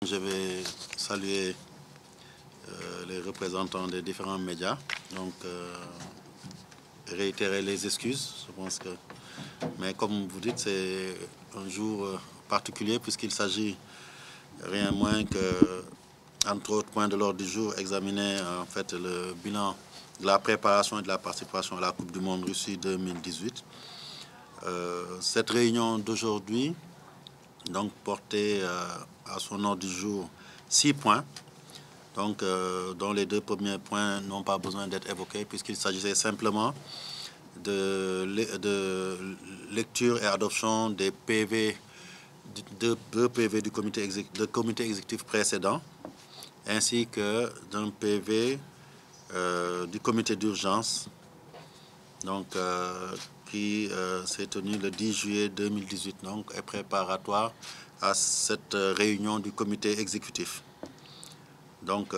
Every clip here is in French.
Je vais saluer les représentants des différents médias, donc réitérer les excuses. Je pense que, mais comme vous dites, c'est un jour particulier puisqu'il s'agit rien moins que, entre autres points de l'ordre du jour, examiner en fait le bilan de la préparation et de la participation à la Coupe du Monde Russie 2018. Cette réunion d'aujourd'hui donc portait à son ordre du jour 6 points, donc dont les 2 premiers points n'ont pas besoin d'être évoqués puisqu'il s'agissait simplement de lecture et adoption des PV, deux PV du comité exécutif précédent, ainsi que d'un PV du comité d'urgence, donc qui s'est tenu le 10 juillet 2018, donc est préparatoire à cette réunion du comité exécutif. Donc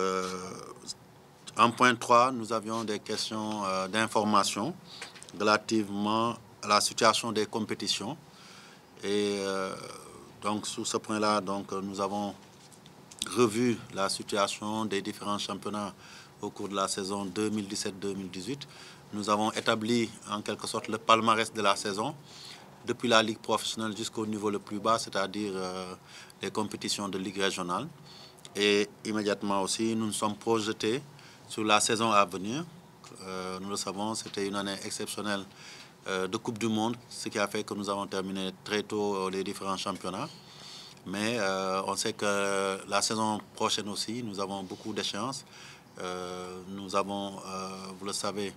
en point 3, nous avions des questions d'information relativement à la situation des compétitions. Et donc sur ce point-là, donc nous avons revu la situation des différents championnats au cours de la saison 2017-2018. Nous avons établi en quelque sorte le palmarès de la saison, depuis la ligue professionnelle jusqu'au niveau le plus bas, c'est-à-dire les compétitions de ligue régionale. Et immédiatement aussi, nous nous sommes projetés sur la saison à venir. Nous le savons, c'était une année exceptionnelle de Coupe du Monde, ce qui a fait que nous avons terminé très tôt les différents championnats. Mais on sait que la saison prochaine aussi, nous avons beaucoup d'échéances. Nous avons, vous le savez,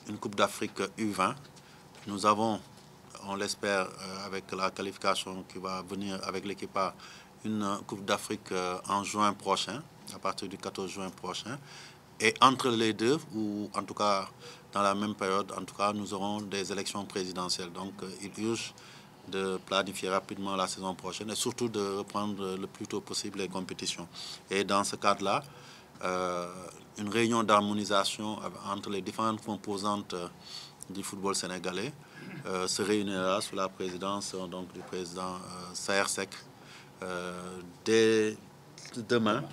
une Coupe d'Afrique U20. Nous avons, on l'espère, avec la qualification qui va venir avec l'équipe A, une Coupe d'Afrique en juin prochain, à partir du 14 juin prochain. Et entre les deux, ou en tout cas dans la même période, en tout cas, nous aurons des élections présidentielles. Donc il urge de planifier rapidement la saison prochaine et surtout de reprendre le plus tôt possible les compétitions. Et dans ce cadre-là, une réunion d'harmonisation entre les différentes composantes du football sénégalais se réunira sous la présidence donc, du président Saher Seck dès demain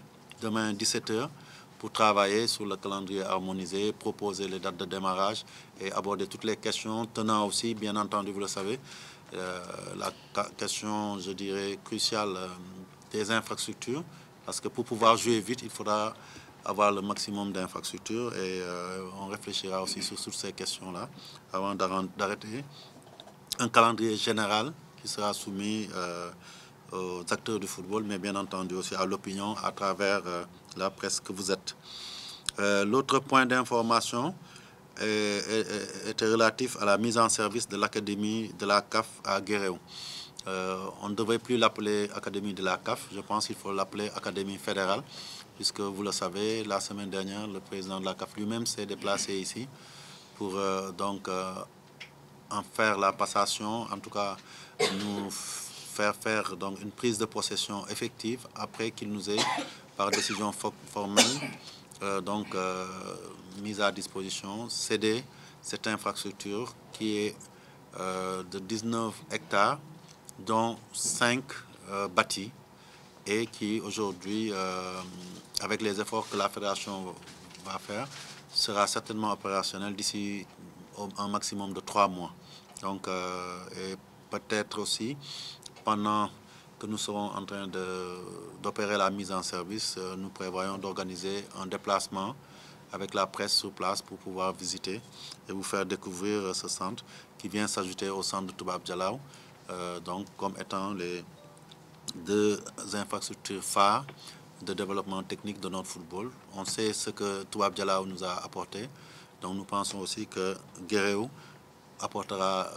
17h, pour travailler sur le calendrier harmonisé, proposer les dates de démarrage et aborder toutes les questions tenant aussi, bien entendu, vous le savez, la question, je dirais, cruciale des infrastructures, parce que pour pouvoir jouer vite, il faudra avoir le maximum d'infrastructures et on réfléchira aussi sur toutes ces questions-là avant d'arrêter un calendrier général qui sera soumis aux acteurs du football, mais bien entendu aussi à l'opinion à travers la presse que vous êtes. L'autre point d'information était relatif à la mise en service de l'académie de la CAF à Guéréo. On ne devrait plus l'appeler Académie de la CAF, je pense qu'il faut l'appeler Académie fédérale, puisque vous le savez, la semaine dernière, le président de la CAF lui-même s'est déplacé ici pour donc en faire la passation, en tout cas nous faire donc une prise de possession effective après qu'il nous ait, par décision formelle, mise à disposition, céder cette infrastructure qui est de 19 hectares, dont 5 bâtis, et qui aujourd'hui, avec les efforts que la fédération va faire, sera certainement opérationnel d'ici un maximum de 3 mois. Donc, et peut-être aussi, pendant que nous serons en train d'opérer la mise en service, nous prévoyons d'organiser un déplacement avec la presse sur place pour pouvoir visiter et vous faire découvrir ce centre qui vient s'ajouter au centre de Toubab Dialaw, donc comme étant les 2 infrastructures phares de développement technique de notre football. On sait ce que Toubab Dialaw nous a apporté, donc nous pensons aussi que Guéréo apportera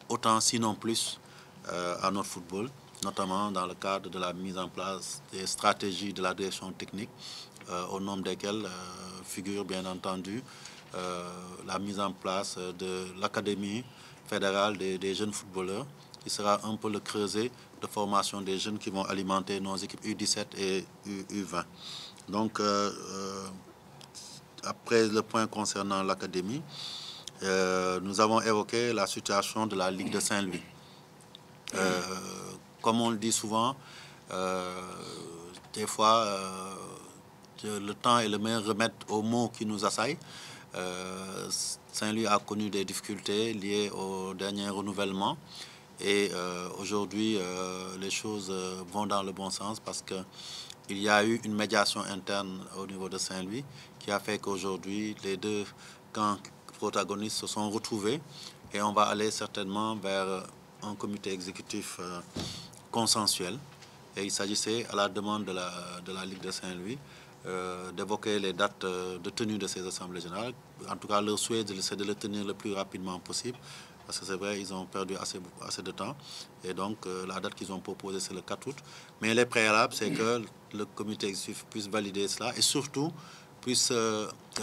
autant, sinon plus, à notre football, notamment dans le cadre de la mise en place des stratégies de la direction technique, au nombre desquelles figure bien entendu la mise en place de l'Académie fédérale des jeunes footballeurs, qui sera un peu le creuset de formation des jeunes qui vont alimenter nos équipes U17 et U20. Donc, après le point concernant l'Académie, nous avons évoqué la situation de la Ligue de Saint-Louis. Comme on le dit souvent, Des fois, le temps est le meilleur remède aux maux qui nous assaillent. Saint-Louis a connu des difficultés liées au dernier renouvellement. Et aujourd'hui, les choses vont dans le bon sens parce qu'il y a eu une médiation interne au niveau de Saint-Louis qui a fait qu'aujourd'hui, les deux camps protagonistes se sont retrouvés et on va aller certainement vers un comité exécutif consensuel. Et il s'agissait, à la demande de la Ligue de Saint-Louis, d'évoquer les dates de tenue de ces assemblées générales. En tout cas, leur souhait, c'est de le tenir le plus rapidement possible. Parce que c'est vrai, ils ont perdu assez de temps. Et donc, la date qu'ils ont proposée, c'est le 4 août. Mais les préalables, c'est que le comité exécutif puisse valider cela et surtout puisse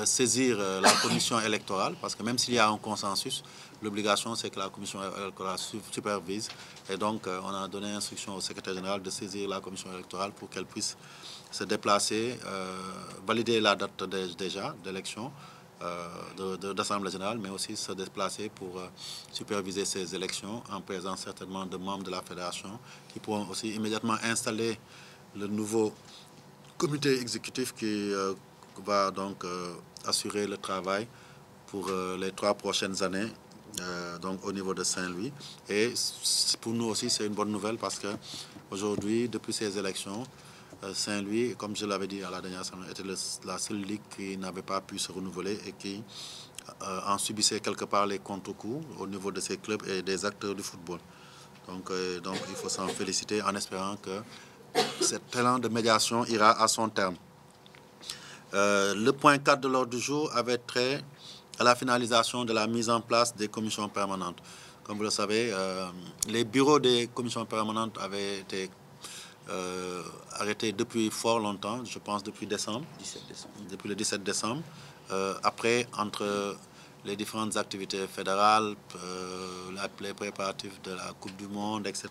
saisir la commission électorale. Parce que même s'il y a un consensus, l'obligation, c'est que la commission électorale supervise. Et donc, on a donné instruction au secrétaire général de saisir la commission électorale pour qu'elle puisse se déplacer, valider la date déjà d'élection d'Assemblée générale, mais aussi se déplacer pour superviser ces élections en présence certainement de membres de la fédération qui pourront aussi immédiatement installer le nouveau comité exécutif qui va donc assurer le travail pour les 3 prochaines années donc au niveau de Saint-Louis. Et pour nous aussi, c'est une bonne nouvelle parce que aujourd'hui, depuis ces élections, Saint-Louis, comme je l'avais dit à la dernière semaine, était la seule ligue qui n'avait pas pu se renouveler et qui en subissait quelque part les contre-coups au niveau de ses clubs et des acteurs du football. Donc il faut s'en féliciter en espérant que cet élan de médiation ira à son terme. Le point 4 de l'ordre du jour avait trait à la finalisation de la mise en place des commissions permanentes. Comme vous le savez, les bureaux des commissions permanentes avaient été arrêté depuis fort longtemps, je pense depuis décembre. Depuis le 17 décembre. Après, entre les différentes activités fédérales, les préparatifs de la Coupe du Monde, etc.,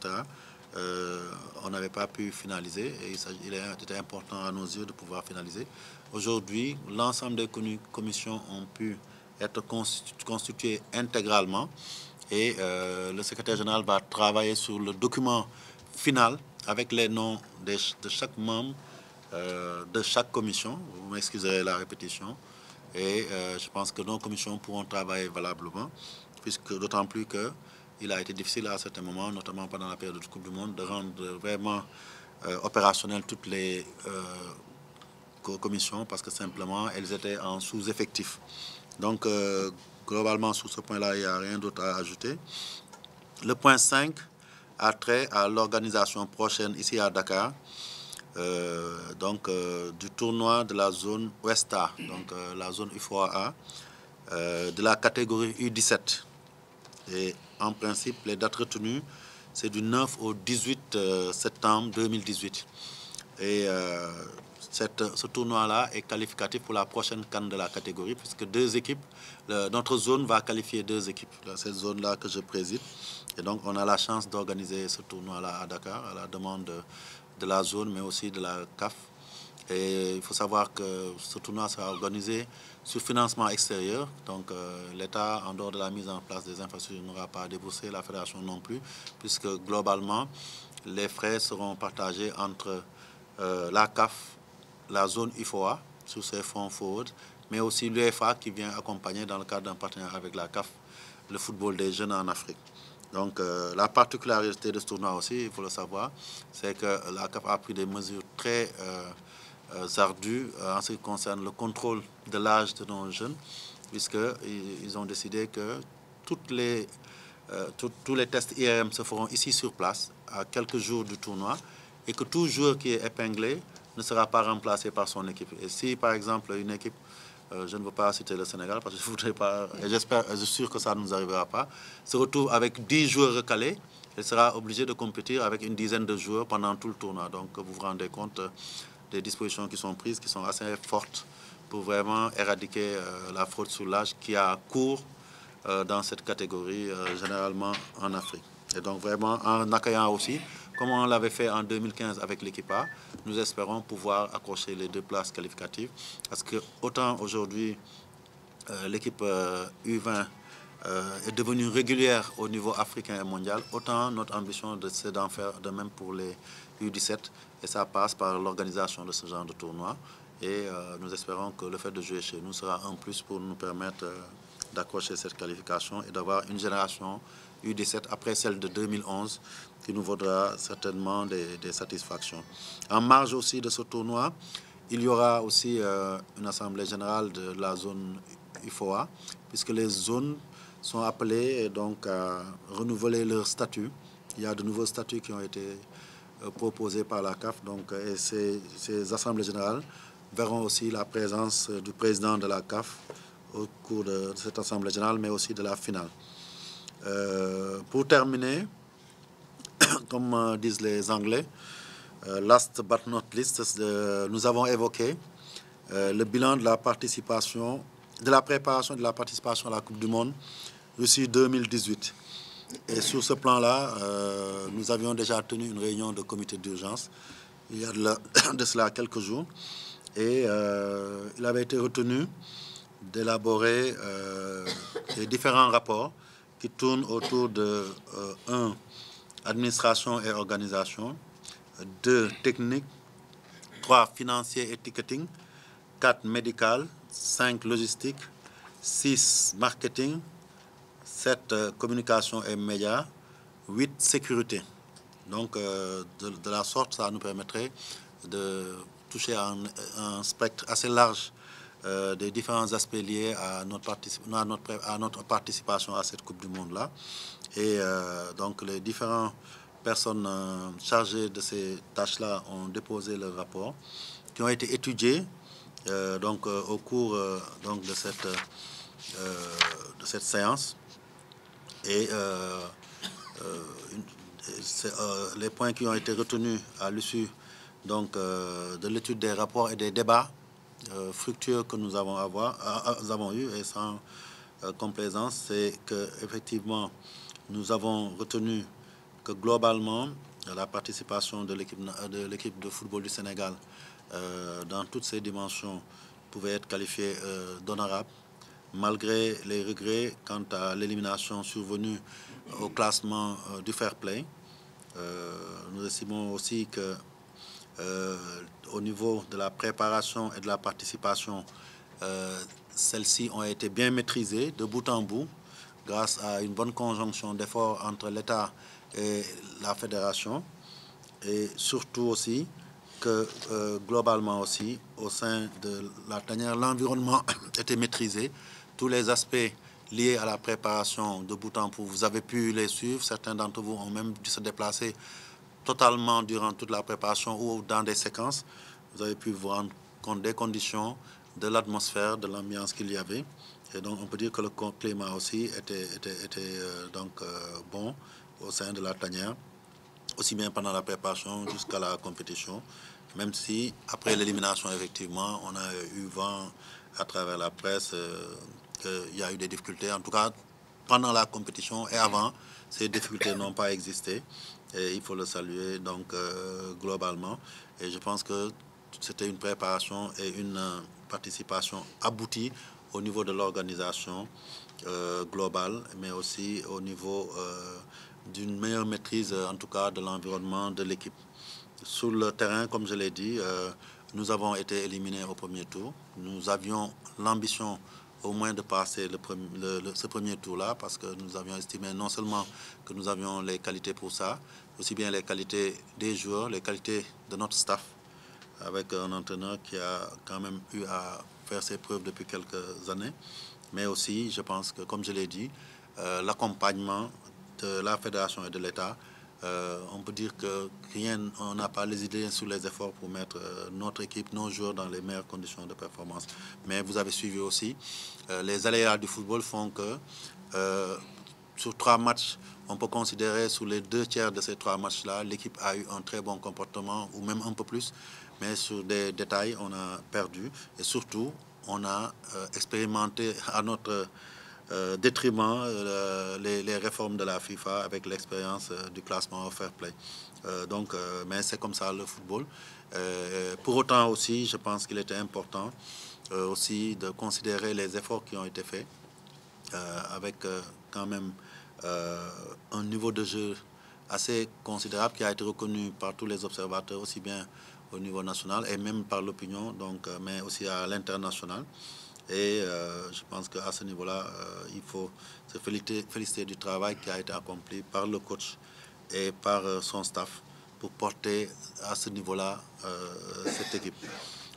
on n'avait pas pu finaliser et il était important à nos yeux de pouvoir finaliser. Aujourd'hui, l'ensemble des commissions ont pu être constituées intégralement et le secrétaire général va travailler sur le document final avec les noms de chaque membre de chaque commission. Vous m'excuserez la répétition. Et je pense que nos commissions pourront travailler valablement, puisque d'autant plus qu'il a été difficile à certains moments, notamment pendant la période de Coupe du Monde, de rendre vraiment opérationnelles toutes les commissions, parce que simplement, elles étaient en sous-effectif. Donc, globalement, sur ce point-là, il n'y a rien d'autre à ajouter. Le point 5 a trait à l'organisation prochaine ici à Dakar, du tournoi de la zone Ouesta, donc la zone U3A, de la catégorie U17. Et en principe, les dates retenues, c'est du 9 au 18 septembre 2018. Et ce tournoi-là est qualificatif pour la prochaine CAN de la catégorie, puisque notre zone va qualifier 2 équipes. Cette zone-là que je préside. Et donc, on a la chance d'organiser ce tournoi-là à Dakar, à la demande de la zone, mais aussi de la CAF. Et il faut savoir que ce tournoi sera organisé sur financement extérieur. Donc, l'État, en dehors de la mise en place des infrastructures, n'aura pas déboursé, la fédération non plus, puisque globalement, les frais seront partagés entre la CAF, la zone IFOA, sous ses fonds forward, mais aussi l'UEFA qui vient accompagner dans le cadre d'un partenariat avec la CAF, le football des jeunes en Afrique. Donc, la particularité de ce tournoi aussi, il faut le savoir, c'est que la CAF a pris des mesures très ardues en ce qui concerne le contrôle de l'âge de nos jeunes, puisqu'ils ont décidé que tous les tests IRM se feront ici sur place, à quelques jours du tournoi, et que tout joueur qui est épinglé ne sera pas remplacé par son équipe. Et si, par exemple, une équipe, je ne veux pas citer le Sénégal parce que je ne voudrais pas, et je suis sûr que ça ne nous arrivera pas, se retrouve avec 10 joueurs recalés, elle sera obligée de compétir avec une dizaine de joueurs pendant tout le tournoi. Donc vous vous rendez compte des dispositions qui sont prises, qui sont assez fortes pour vraiment éradiquer la fraude sur l'âge qui a cours dans cette catégorie, généralement en Afrique. Et donc vraiment, en accueillant aussi, comme on l'avait fait en 2015 avec l'équipe A, nous espérons pouvoir accrocher les 2 places qualificatives. Parce que autant aujourd'hui, l'équipe U20 est devenue régulière au niveau africain et mondial, autant notre ambition c'est d'en faire de même pour les U17 et ça passe par l'organisation de ce genre de tournoi. Et nous espérons que le fait de jouer chez nous sera un plus pour nous permettre d'accrocher cette qualification et d'avoir une génération U17 après celle de 2011 qui nous vaudra certainement des satisfactions. En marge aussi de ce tournoi, il y aura aussi une assemblée générale de la zone UFOA, puisque les zones sont appelées donc à renouveler leur statut. Il y a de nouveaux statuts qui ont été proposés par la CAF, donc, et ces assemblées générales verront aussi la présence du président de la CAF au cours de cette assemblée générale, mais aussi de la finale. Pour terminer, comme disent les Anglais, last but not least, nous avons évoqué le bilan de la participation, de la préparation de la participation à la Coupe du Monde Russie 2018. Et sur ce plan-là, nous avions déjà tenu une réunion de comité d'urgence il y a de cela quelques jours. Et il avait été retenu d'élaborer les différents rapports qui tournent autour de 1. Administration et organisation, 2. Technique, 3. Financier et ticketing, 4. Médical, 5. Logistique, 6. Marketing, 7. Communication et médias, 8. Sécurité. Donc, de la sorte, ça nous permettrait de toucher à un spectre assez large des différents aspects liés à notre participation à cette Coupe du Monde-là. Et donc, les différentes personnes chargées de ces tâches-là ont déposé leurs rapports qui ont été étudiés donc, au cours donc de cette séance. Et les points qui ont été retenus à l'issue donc, de l'étude des rapports et des débats fructueux que nous avons eu et sans complaisance, c'est qu'effectivement, nous avons retenu que globalement, la participation de l'équipe de football du Sénégal dans toutes ses dimensions pouvait être qualifiée d'honorable, malgré les regrets quant à l'élimination survenue au classement du fair play. Nous estimons aussi que au niveau de la préparation et de la participation, celles-ci ont été bien maîtrisées de bout en bout grâce à une bonne conjonction d'efforts entre l'État et la fédération, et surtout aussi que globalement aussi au sein de la tanière, l'environnement était maîtrisé, tous les aspects liés à la préparation de bout en bout, vous avez pu les suivre, certains d'entre vous ont même dû se déplacer totalement durant toute la préparation ou dans des séquences. Vous avez pu vous rendre compte des conditions, de l'atmosphère, de l'ambiance qu'il y avait. Et donc on peut dire que le climat aussi était donc bon au sein de la tanière, aussi bien pendant la préparation jusqu'à la compétition, même si après l'élimination, effectivement, on a eu vent à travers la presse qu'il y a eu des difficultés. En tout cas, pendant la compétition et avant, ces difficultés n'ont pas existé. Et il faut le saluer donc globalement. Et je pense que c'était une préparation et une participation aboutie au niveau de l'organisation globale, mais aussi au niveau d'une meilleure maîtrise, en tout cas, de l'environnement de l'équipe. Sur le terrain, comme je l'ai dit, nous avons été éliminés au premier tour. Nous avions l'ambition au moins de passer ce premier tour-là, parce que nous avions estimé non seulement que nous avions les qualités pour ça, aussi bien les qualités des joueurs, les qualités de notre staff, avec un entraîneur qui a quand même eu à faire ses preuves depuis quelques années, mais aussi, je pense que, comme je l'ai dit, l'accompagnement de la fédération et de l'État. On peut dire que on n'a pas les idées sur les efforts pour mettre notre équipe, nos joueurs dans les meilleures conditions de performance. Mais vous avez suivi aussi, les aléas du football font que sur 3 matchs, on peut considérer sur les 2 tiers de ces 3 matchs-là, l'équipe a eu un très bon comportement, ou même un peu plus. Mais sur des détails, on a perdu. Et surtout, on a expérimenté à notre détriment les réformes de la FIFA avec l'expérience du classement au fair play. Mais c'est comme ça le football. Pour autant aussi, je pense qu'il était important aussi de considérer les efforts qui ont été faits avec quand même un niveau de jeu assez considérable qui a été reconnu par tous les observateurs, aussi bien au niveau national et même par l'opinion, mais aussi à l'international. Et je pense qu'à ce niveau-là, il faut se féliciter du travail qui a été accompli par le coach et par son staff pour porter à ce niveau-là cette équipe.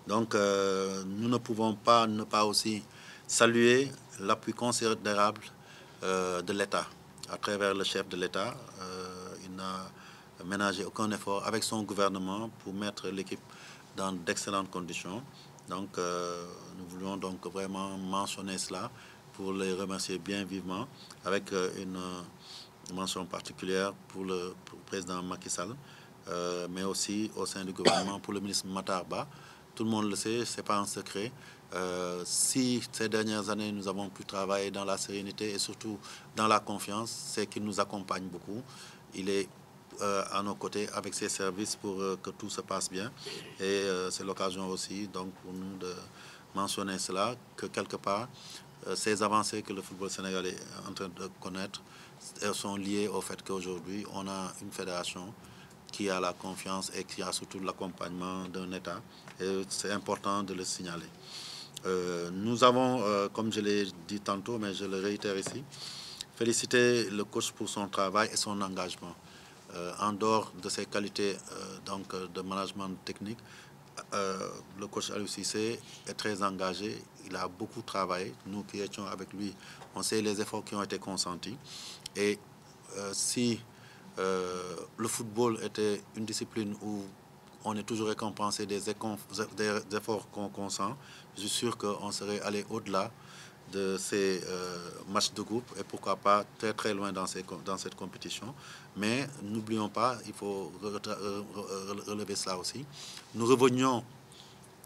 Donc, nous ne pouvons pas ne pas aussi saluer l'appui considérable de l'État. À travers le chef de l'État, il n'a ménagé aucun effort avec son gouvernement pour mettre l'équipe dans d'excellentes conditions. Donc, nous voulions donc vraiment mentionner cela pour les remercier bien vivement, avec une mention particulière pour le président Macky Sall, mais aussi au sein du gouvernement pour le ministre Matar Ba. Tout le monde le sait, ce n'est pas un secret. Si ces dernières années, nous avons pu travailler dans la sérénité et surtout dans la confiance, c'est qu'il nous accompagne beaucoup. Il est à nos côtés avec ses services pour que tout se passe bien. Et c'est l'occasion aussi donc, pour nous de mentionner cela, que quelque part, ces avancées que le football sénégalais est en train de connaître sont liées au fait qu'aujourd'hui, on a une fédération qui a la confiance et qui a surtout l'accompagnement d'un État. Et c'est important de le signaler. Nous avons, comme je l'ai dit tantôt, mais je le réitère ici, félicité le coach pour son travail et son engagement. En dehors de ses qualités de management technique, le coach Aliou Cissé est très engagé, il a beaucoup travaillé. Nous qui étions avec lui, on sait les efforts qui ont été consentis. Et si le football était une discipline où on est toujours récompensé des efforts qu'on consent, je suis sûr qu'on serait allé au-delà de ces matchs de groupe et pourquoi pas très très loin dans cette compétition. Mais n'oublions pas, il faut relever cela aussi. Nous revenions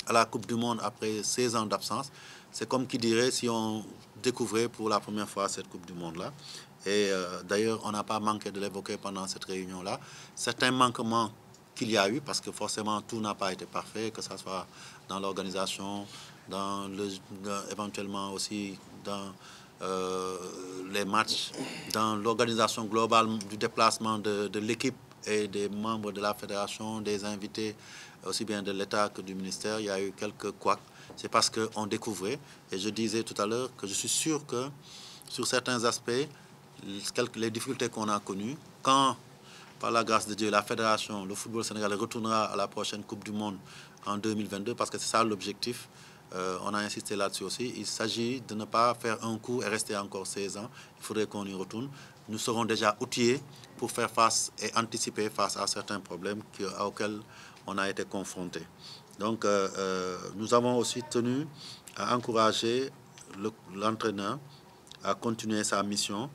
à la Coupe du Monde après 16 ans d'absence. C'est comme qui dirait si on découvrait pour la première fois cette Coupe du Monde-là. Et d'ailleurs, on n'a pas manqué de l'évoquer pendant cette réunion-là. Certains manquements qu'il y a eu, parce que forcément tout n'a pas été parfait, que ce soit dans l'organisation, éventuellement aussi dans les matchs, dans l'organisation globale du déplacement de l'équipe et des membres de la fédération, des invités, aussi bien de l'État que du ministère. Il y a eu quelques couacs. C'est parce qu'on découvrait. Et je disais tout à l'heure que je suis sûr que sur certains aspects, les difficultés qu'on a connues, quand, par la grâce de Dieu, la fédération, le football sénégalais retournera à la prochaine Coupe du Monde en 2022, parce que c'est ça l'objectif. On a insisté là-dessus aussi. Il s'agit de ne pas faire un coup et rester encore 16 ans. Il faudrait qu'on y retourne. Nous serons déjà outillés pour faire face et anticiper face à certains problèmes auxquels on a été confrontés. Donc, nous avons aussi tenu à encourager l'entraîneur à continuer sa mission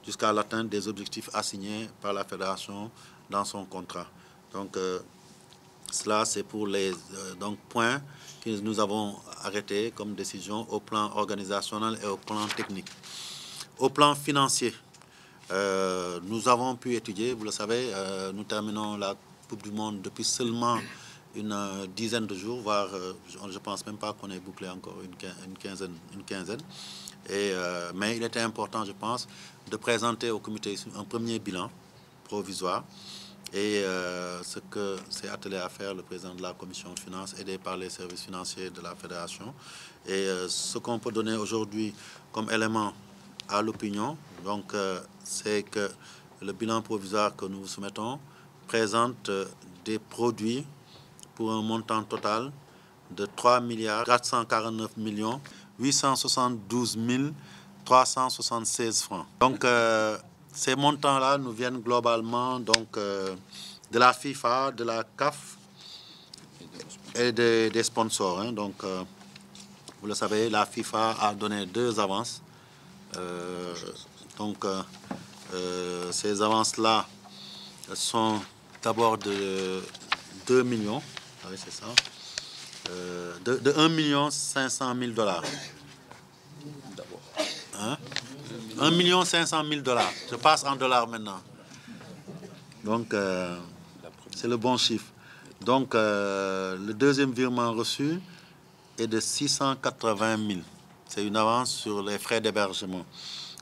jusqu'à l'atteinte des objectifs assignés par la fédération dans son contrat. Donc, cela, c'est pour les points que nous avons arrêtés comme décision au plan organisationnel et au plan technique. Au plan financier, nous avons pu étudier, vous le savez, nous terminons la Coupe du Monde depuis seulement une dizaine de jours, voire je ne pense même pas qu'on ait bouclé encore une quinzaine. Mais il était important, je pense, de présenter au comité un premier bilan provisoire. Et ce que s'est attelé à faire le président de la commission de finances, aidé par les services financiers de la fédération. Et ce qu'on peut donner aujourd'hui comme élément à l'opinion, c'est que le bilan provisoire que nous vous soumettons présente des produits pour un montant total de 3 449 872 376 francs. Donc, ces montants-là nous viennent globalement de la FIFA, de la CAF et des sponsors. Hein. Donc, vous le savez, la FIFA a donné 2 avances. Ces avances-là sont d'abord de 2 millions. Oui, c'est ça. De 1 500 000 $. Hein? 1 500 000 $. Je passe en dollars maintenant. Donc, c'est le bon chiffre. Donc, le deuxième virement reçu est de 680 000. C'est une avance sur les frais d'hébergement.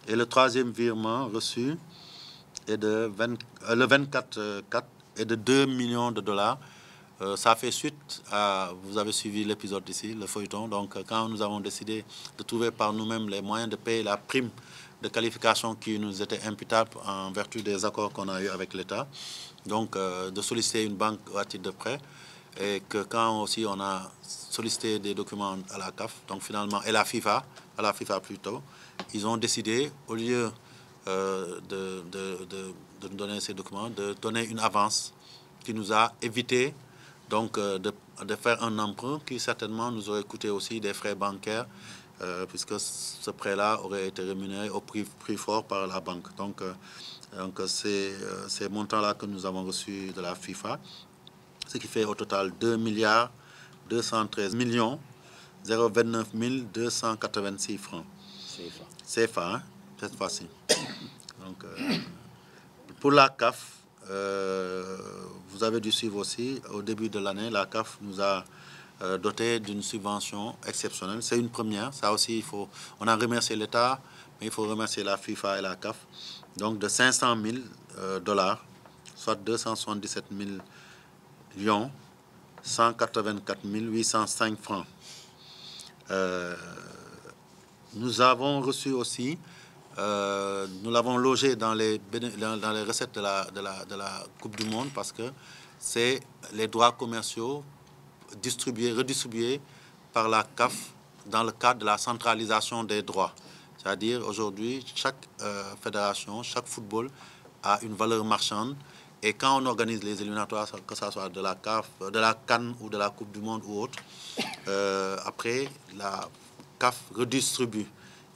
Et le troisième virement reçu et le 24/4 est de 2 millions de dollars. Ça fait suite à, vous avez suivi l'épisode ici, le feuilleton. Donc, quand nous avons décidé de trouver par nous-mêmes les moyens de payer la prime de qualification qui nous était imputable en vertu des accords qu'on a eu avec l'État, donc de solliciter une banque à titre de prêt, et que quand aussi on a sollicité des documents à la CAF, donc finalement, et à la FIFA plutôt, ils ont décidé, au lieu de nous donner ces documents, de donner une avance qui nous a évité donc de faire un emprunt qui certainement nous aurait coûté aussi des frais bancaires, puisque ce prêt-là aurait été rémunéré au prix fort par la banque. Donc c'est ces montants-là que nous avons reçus de la FIFA, ce qui fait au total 2 milliards 213 millions 029 286 francs. CFA, hein, cette fois-ci. Donc, pour la CAF, vous avez dû suivre aussi, au début de l'année, la CAF nous a doté d'une subvention exceptionnelle. C'est une première. Ça aussi, on a remercié l'État, mais il faut remercier la FIFA et la CAF. Donc, de 500 000 dollars, soit 277 millions 184 805 francs. Nous avons reçu aussi, nous l'avons logé dans les recettes de la Coupe du Monde, parce que c'est les droits commerciaux redistribués par la CAF dans le cadre de la centralisation des droits. C'est-à-dire, aujourd'hui, chaque fédération, chaque football a une valeur marchande. Et quand on organise les éliminatoires, que ce soit de la CAF, de la CAN ou de la Coupe du Monde ou autre, après, la CAF redistribue.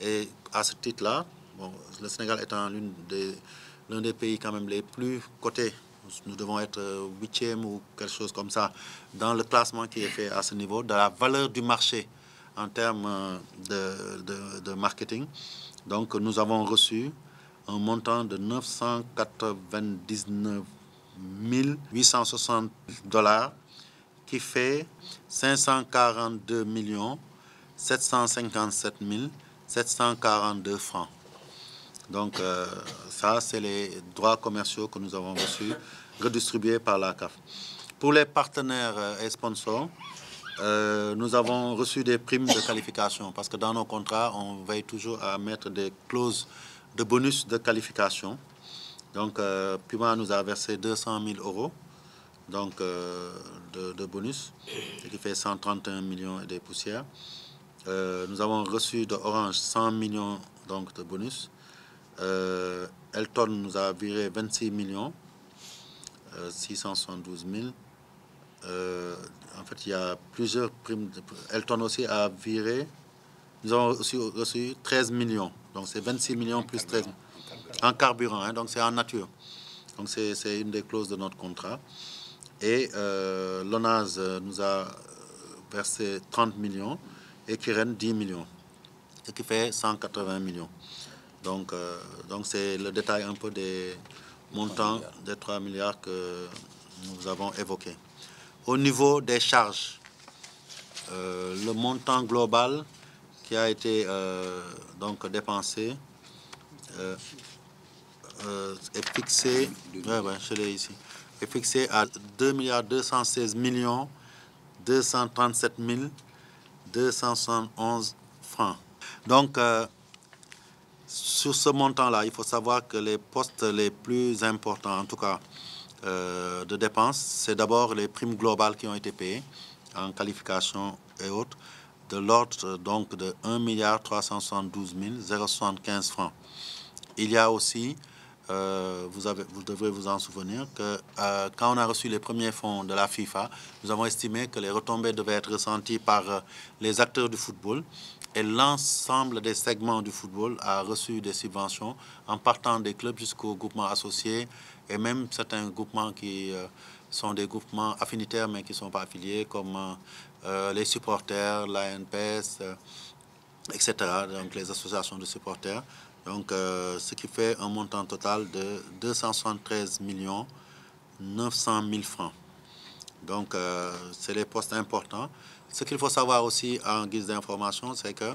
Et à ce titre-là, bon, le Sénégal étant l'un des pays quand même les plus cotés, nous devons être 8e ou quelque chose comme ça, dans le classement qui est fait à ce niveau, de la valeur du marché en termes de marketing. Donc, nous avons reçu un montant de 999 860 dollars, qui fait 542 757 742 francs. Donc, ça, c'est les droits commerciaux que nous avons reçus, redistribués par la CAF. Pour les partenaires et sponsors, nous avons reçu des primes de qualification, parce que dans nos contrats, on veille toujours à mettre des clauses de bonus de qualification. Donc, Puma nous a versé 200 000 euros donc, de bonus, ce qui fait 131 millions et des poussières. Nous avons reçu de Orange 100 millions donc, de bonus. Elton nous a viré 26 millions 672 000. En fait, il y a plusieurs primes. Elton aussi a viré. Nous avons aussi reçu 13 millions. Donc, c'est 26 millions plus 13 en carburant, hein, donc c'est en nature. Donc, c'est une des clauses de notre contrat. Et l'ONAS nous a versé 30 millions et Kiren 10 millions, ce qui fait 180 millions. Donc c'est le détail un peu des montants des 3 milliards que nous avons évoqués. Au niveau des charges, le montant global qui a été donc dépensé est fixé, je l'ai ici, est fixé à 2 216 237 271 francs. Donc, sur ce montant-là, il faut savoir que les postes les plus importants, en tout cas de dépenses, c'est d'abord les primes globales qui ont été payées en qualification et autres, de l'ordre donc de 1 372 075 francs. Il y a aussi, vous devrez vous en souvenir, que quand on a reçu les premiers fonds de la FIFA, nous avons estimé que les retombées devaient être ressenties par les acteurs du football, et l'ensemble des segments du football a reçu des subventions en partant des clubs jusqu'aux groupements associés, et même certains groupements qui sont des groupements affinitaires mais qui ne sont pas affiliés, comme les supporters, l'ANPS, etc., donc les associations de supporters. Donc, ce qui fait un montant total de 273 900 000 francs. Donc, c'est des postes importants. Ce qu'il faut savoir aussi en guise d'information, c'est que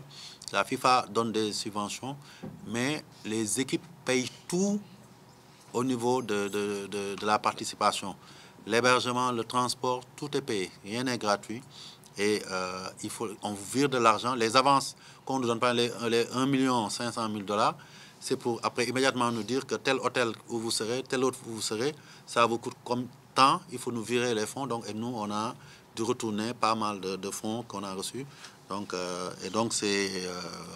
la FIFA donne des subventions, mais les équipes payent tout au niveau de la participation. L'hébergement, le transport, tout est payé, rien n'est gratuit. Et on vous vire de l'argent. Les avances qu'on ne nous donne pas, les 1 500 000 $, c'est pour après immédiatement nous dire que tel hôtel où vous serez, tel autre où vous serez, ça vous coûte comme tant, il faut nous virer les fonds. Donc, et nous, on a dû retourner pas mal de fonds qu'on a reçus. Donc, et donc, c'est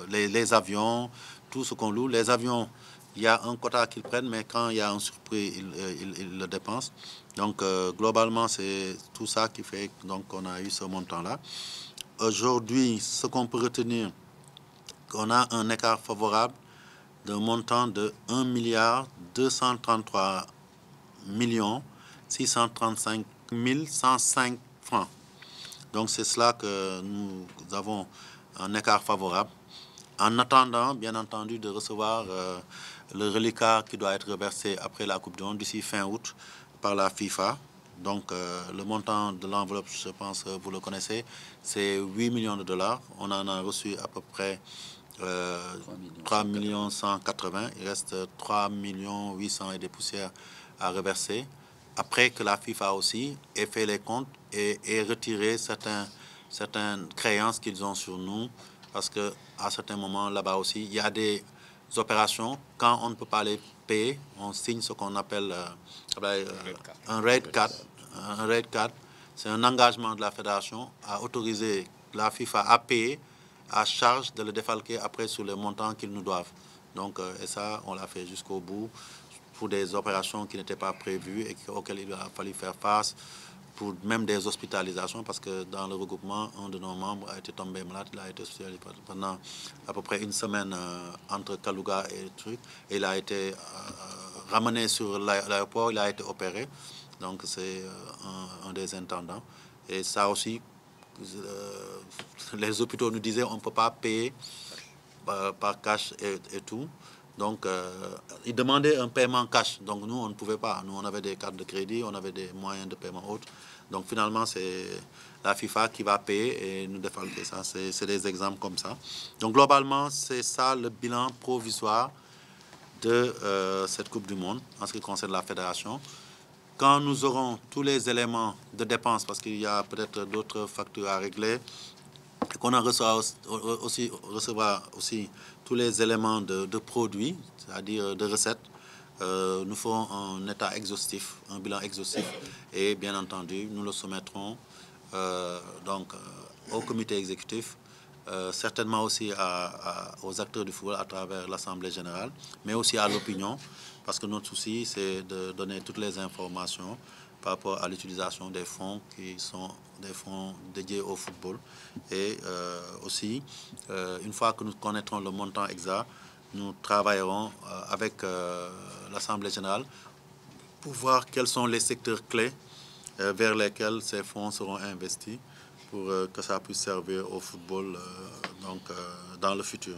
les avions, tout ce qu'on loue. Les avions, il y a un quota qu'ils prennent, mais quand il y a un surpris, ils le dépensent. Donc, globalement, c'est tout ça qui fait qu'on a eu ce montant-là. Aujourd'hui, ce qu'on peut retenir, qu'on a un écart favorable d'un montant de 1 233 635 105 francs. Donc, c'est cela que nous avons un écart favorable. En attendant, bien entendu, de recevoir le reliquat qui doit être reversé après la Coupe du Monde d'ici fin août par la FIFA. Donc, le montant de l'enveloppe, je pense que vous le connaissez, c'est 8 millions de $. On en a reçu à peu près 3 180 000. Il reste 3 800 000 et des poussières à reverser. Après que la FIFA aussi ait fait les comptes et retiré certaines créances qu'ils ont sur nous, parce qu'à certains moments, là-bas aussi, il y a des opérations, quand on ne peut pas les payer, on signe ce qu'on appelle un rate card. Un rate card, c'est un engagement de la fédération à autoriser la FIFA à payer à charge de le défalquer après sur les montants qu'ils nous doivent. Donc, et ça, on l'a fait jusqu'au bout pour des opérations qui n'étaient pas prévues et auxquelles il a fallu faire face, pour même des hospitalisations, parce que dans le regroupement, un de nos membres a été tombé malade, il a été hospitalisé pendant à peu près une semaine entre Kalouga et le truc, et il a été ramené sur l'aéroport, il a été opéré, donc c'est un des intendants. Et ça aussi, les hôpitaux nous disaient on ne peut pas payer par cash et tout. Donc, ils demandaient un paiement cash. Donc, nous, on ne pouvait pas. Nous, on avait des cartes de crédit, on avait des moyens de paiement autres. Donc, finalement, c'est la FIFA qui va payer et nous défalquer ça. C'est des exemples comme ça. Donc, globalement, c'est ça le bilan provisoire de cette Coupe du Monde en ce qui concerne la fédération. Quand nous aurons tous les éléments de dépenses, parce qu'il y a peut-être d'autres factures à régler, qu'on en recevra aussi tous les éléments de produits, c'est-à-dire de recettes, nous ferons un état exhaustif, un bilan exhaustif, et bien entendu, nous le soumettrons au comité exécutif, certainement aussi aux acteurs du football à travers l'Assemblée générale, mais aussi à l'opinion, parce que notre souci, c'est de donner toutes les informations par rapport à l'utilisation des fonds qui sont des fonds dédiés au football. Et aussi, une fois que nous connaîtrons le montant exact, nous travaillerons avec l'Assemblée générale pour voir quels sont les secteurs clés vers lesquels ces fonds seront investis pour que ça puisse servir au football dans le futur.